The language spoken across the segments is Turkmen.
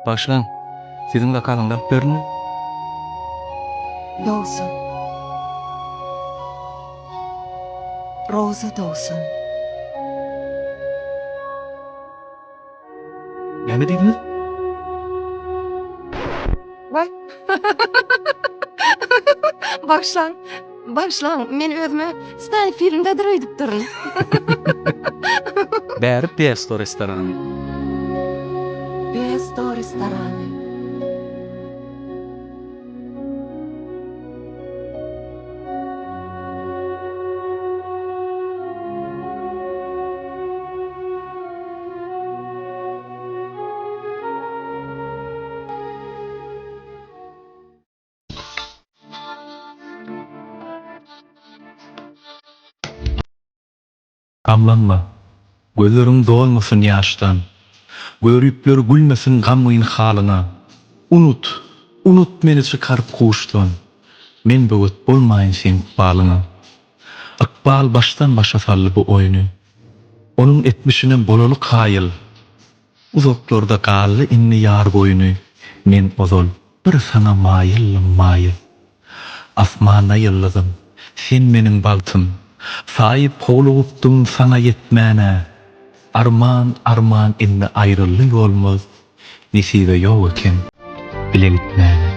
Başlan. Sizin vakalınlar görünü. Dawson. Rosa Dawson. Ne dediniz? Vay. Başlan. Başlan. Men özüme stay filmde diraydıp durun. Bäri Pesto restoranı. Pesto restoranı. Gamlanma. Gözlerin dolmasın yaştan. Görüpler gülmesin gamyň halyna. Unut. Unut meni çıkarıp kuştan. Men böwet bolmaýyn sen balyna. Akbal baştan başa saldy bu oýuny. Onun etmişine bolalyk haýyl. Uzaklarda gally inni ýar boýuny. Men ozal bir sana maýyl. Asmana yıldızım, sen menin baltım. Sahip kovulupdum sana yetmene. Arman inni ayrılık olmaz. Nesibe yok eken, bile gitmene.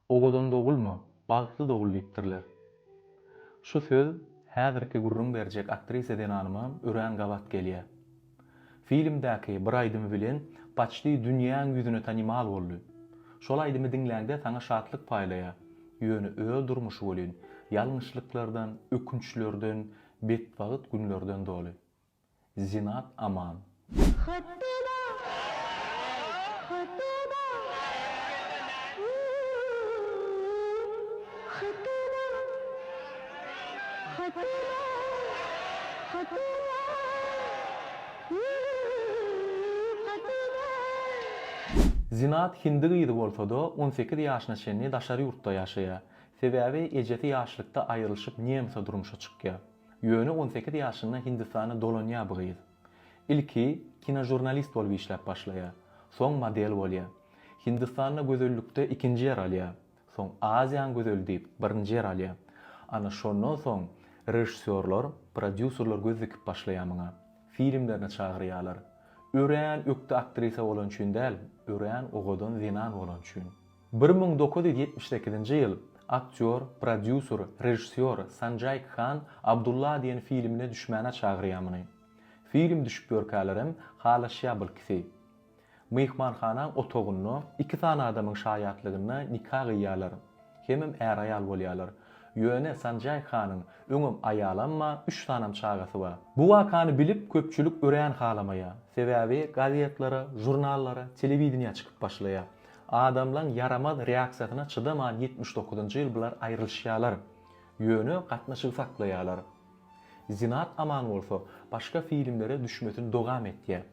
Ogodan dogulma, bagtly dogul diýipdirler. Şu söz häzirki gurrun berjek aktrisa denanyma ören gabat gelýär. Filmdäki bir aýdymy bilen paçly dünýäň ýüzüne tanymal boldy. Şol aýdymy diňläňde saňa şatlyk paýlaýar. Ýöne öýe durmuşy bolan, ýalňyşlyklardan, ökünçlerden, betbagyt günlerden doly. Zinat Aman. Zinat hindi gyýdy bolsa-da 18 ýaşyna çenli daşary ýurtda ýaşaýar. Sebäbi ejeti ýaşlykda aýrylşyp Niemse durmuşa çykýar. Ýöne 18 ýaşynda Hindistana dolanýar bu gyz. Ilki kinojurnalist bolup işläp başlaýar. Soň model bolýar. Hindistanda gözellikde 2-nji ýer alýar. Soň Aziýany gözel diýip 1-nji ýer alýar. Ana şondan soň rejissörler, prodüserler göz dikip başlaýar muňa. Filmlerine çagyrýarlar. Ören ökde aktrisa bolan üçin däl, ören ogodan zinan bolan üçin. 1978-nji ýyl aktyor, prodüser, rejissör Sanjay Khan Abdullah diýen filmine düşmäne çagyrýar muny. Film düşüp görkälerim halaşýar bilkisi. Myhmanhana otogyny, 2 tane adamyň şaýatlygyny nikah gýýarlar. Hemem är aýal bolýarlar. Ýöne Sanjay Khanyň öňüm aýalanma 3 tanam çagasy bar. Bu wakany bilip köpçülik ören halamaýar. Sebäbi gazetlere, jurnallara, telewizioniýa çykyp başlaýar. Adamlaryň yaramaz reaksiýasyna çydaman 79-njy ýyl bular aýrylşýarlar. Ýöne gatnaşyk saklaýarlar. Zinat Aman bolsa başga filmlere düşmesini dogam etdi.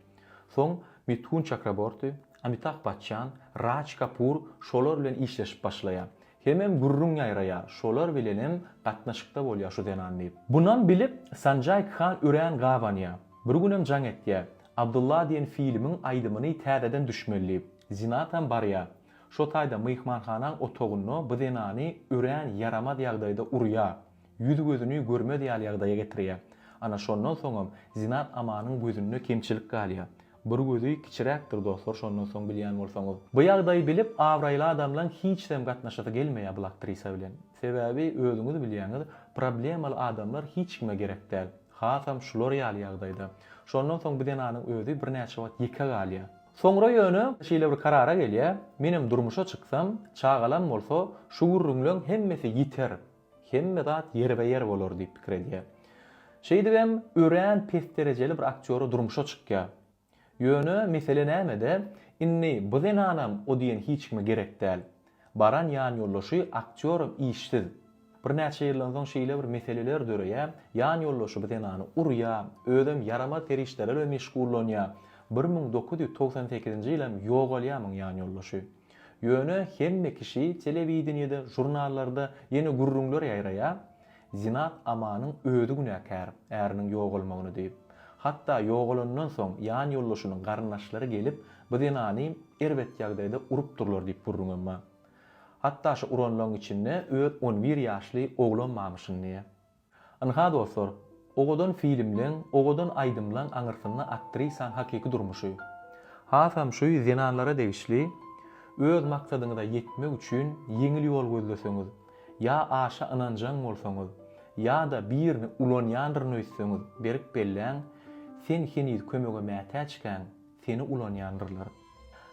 Soň Mithun Chakraborty, Amitabh Bachchan, Raj Kapoor şolar bilen işleşip başlaýar. Hemem gurrun ýaýraýar, şolar bilenem gatnaşykda bolýar şu denanly. Bundan bilip Sanjay Khan ören gabanýar. Bir günem jaň etdi. Abdullah diýen filmiň aýdymy täzeden düşmeli. Zinatan barýar. Şo taýda myhmanhanaň otogyny bu denany ören yaramaz ýagdaýda urýar. Ýüz gözüni görmedi ýagdaýa getirýär. Ana şondan soňam Zinat Amanyň gözünde kemçilik galýar. Bir gözü kiçiräkdir dostlar, şondan soň bilýän bolsaňyz. Bu ýagdaýy bilip awraýly adamlaryň hiçdem gatnaşasy gelmeýär bu aktrisa bilen. Sebäbi özüňiz bilýäňiz, problemaly adamlar hiç kime gerek däl. Hasam şular ýaly ýagdaýda. Şondan soň bu denanyň özü bir näçe wagt ýeka galýar. Soňra ýöne şeýle bir karara gelýär. Menim durmuşa çyksam, çagalan bolsa, şu gurrunlaryň hemmesi ýiter. Hemme zat ýerbe-ýer bolar diýip pikir edýär. Şeýdibem ören pes derejeli bir aktýory durmuşa çykýar. Ýöne mesele nämede? Inni bu denanam o diýen hiç kime gerek däl. Baran ýan ýoldaşy aktýorum işsiz. bir näçe ýyldan soň şeýle bir meseleler döreýär, ýan ýollaşy bidenany urýar, ödüm yarama terişlerle meşgullanýar. 1998-nji ýylym ýogalýamyň ýan ýollaşy. Ýöne hemme kişi telewideniyede, jurnallarda ýene gurrunlar ýaýraýar. Zinat amanyň ödü günäkär, äriniň ýogalmagyny diýip. Hatda ýogalandan soň ýan ýollaşynyň garyndaşlary gelip, bidenany erbet ýagdaýda urup durlar diýip burrunma. Hatta şu uranlaryň içinde öz 11 ýaşly oglan mamyşyny diýe. Anha dostlar, ogodan filmleň, ogodan aýdymlaň aňyrsyny aktrisaň hakyky durmuşy. Hasam şu zinanlara degişli, öz maksadyňyza ýetmek üçin ýeňil ýol gözleseňiz, ýa aşa inanjaň bolsaňyz, ýa da birini ulanýandyrny öýtseňiz, berip belläň, sen heniz kömege mätä çykan, seni ulanýandyrlar.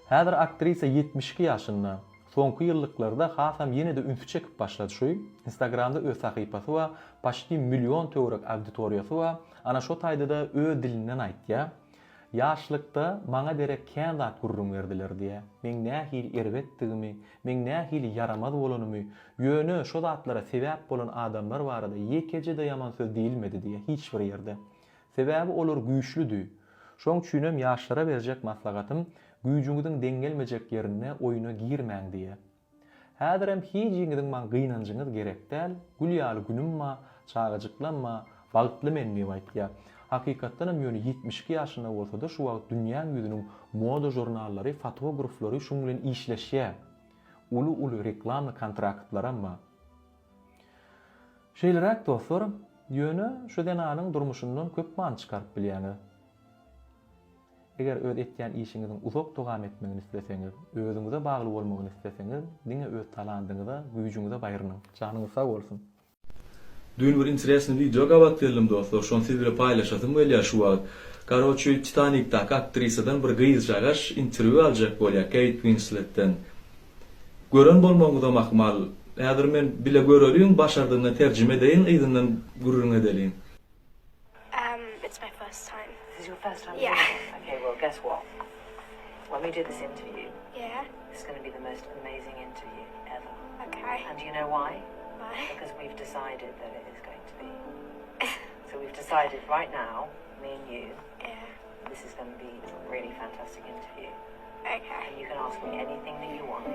Häzir aktrisa 72 ýaşynda, soňky ýyllyklarda hasam ýene de ünsü çekip başlady şu. Instagramda öz sahypasy we paşty million töwerek auditoriýasy we ana şo taýda da öz dilinden aýtdy. Ýaşlykda maňa derek kän zat gurrun berdiler diýe. Men nähili erbetdigimi, men nähili yaramaz bolanymy, ýöne şo zatlara sebäp bolan adamlar barada ýekece de ýaman söz diýilmedi diýe hiç bir ýerde. Sebäbi olar güýçlüdi. Şoň üçinem ýaşlara berjek maslahatym güýjüňiziň deňgelmejek ýerine oýuna girmäň diýe. Häzirem hiç ýeňiziň maň gynanjyňyz gerek däl, gülýaly günümma, çagajyklanma, bagtly menni aýtdy. Hakykatdan hem ýöne 72 ýaşynda bolsa da şu wagt dünýä ýüzüniň moda jurnallary, fotograflary şuň bilen işleşýär. Uly reklam kontraktlar amma. Şeýleräk dostlar, ýöne şu denanyň durmuşyndan köp man çykaryp bilýäňiz. Eger öz etýän işiňiziň uzak dowam etmegini isleseňiz, özüňize bagly bolmagyny isleseňiz, diňe öz talantyňyza, güýjüňize baýrynyň. Janyňyz sag bolsun. Dün bir interesli video gabatdylym dostlar, şonu siz bilen paýlaşasym gelýär şu wagt. Karoçy Titanic'daki aktrisadan bir gyzjagaş interwýu aljak bolýar Kate Winslet'den. Gören bolmagyňyza mahmal. Häzir men bile görelýän başardygyny terjime edeýin, ýygynyň gurrun edelim. It's my first time. This is your first time? Yeah. Okay, well, guess what? When we do this interview, Yeah. it's going to be the most amazing interview ever. Okay. And do you know why? Why? Because we've decided that it is going to be. So we've decided right now, me and you, Yeah. this is going to be a really fantastic interview. Okay. And you can ask me anything that you want,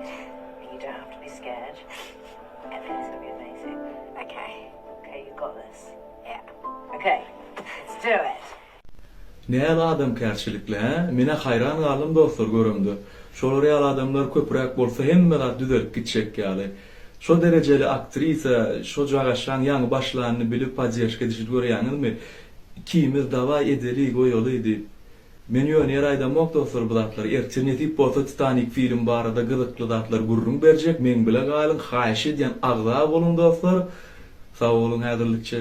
and you don't have to be scared. Everything's going to be amazing. Okay. Okay, you got this. Yeah. Okay, let's do it. Näme adam kärçilikle, mene hayran galym dostlar görümdi. Şolar ýaly adamlar köpürek bolsa hemme zat düzelip gitjek ýaly. Şo derejeli aktrisa, şo jagaşan ýaňy başlanyny bilip podдержка edişip görýäňizmi? Ikimiz dawa edeli goýalydy. Men ýöne ýaraýda mok dostlar bu zatlar erternetip bolsa Titanic film barada gyzykly zatlar gurrun berjek, men bile galyň haýyş edýän agza bolun dostlar. Sag bolun häzirlikçe.